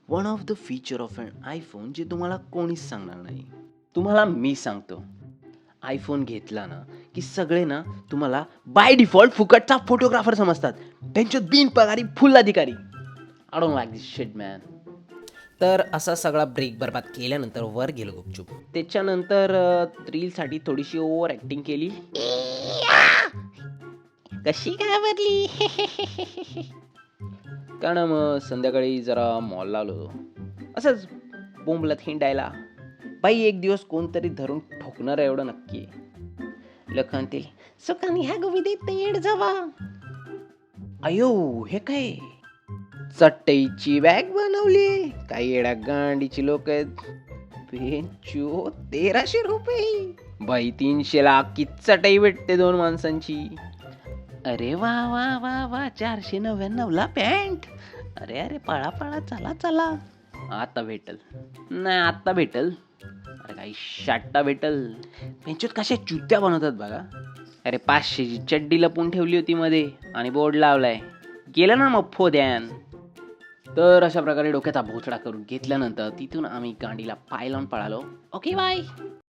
One of the feature of अन iPhone जे तुम्हाला कोणीच सांगणार नाही. तुम्हाला मी सांगतो. आयफोन घेतला ना की सगळे ना तुम्हाला बाय डिफॉल्ट फुकटचा फोटोग्राफर समजतात. त्यांच्यात बिनपगारी फुल अधिकारी. I don't like this shit man. तर असा सगळा ब्रेक बरबाद केल्यानंतर वर गेलो गुपचूप. त्याच्यानंतर रीलसाठी थोडीशी ओव्हर ॲक्टिंग केली. कशी घाबरली. कारण मग संध्याकाळी जरा मॉलला आलो असंच बोंबलत हिंडायला. बाई एक दिवस कोणतरी धरून ठोकणार एवढं नक्की आहे. लखनतील सुखानी ह्या गोविदे तेड जावा. अयो हे काय चटईची बॅग बनवली. काही येड्या गांडीची लोक आहेत. 1300 रुपये. बाई 300 ला की चटई भेटते 2 माणसांची. अरे वा वा वा वा 499 ला पॅन्ट. अरे अरे पळा पळा चला चला. आता भेटल नाही आता भेटल. अरे काही शाट्टा भेटल. त्यांच्यात कशा चुत्या बनवतात बघा. अरे 500ची चड्डी लपून ठेवली होती मध्ये आणि बोर्ड लावलाय. गेलं ना मग फोद्यान. तर अशा प्रकारे डोक्याचा भोसडा करून घेतल्यानंतर तिथून आम्ही गांडीला पाय लावून पळालो. Okay bye.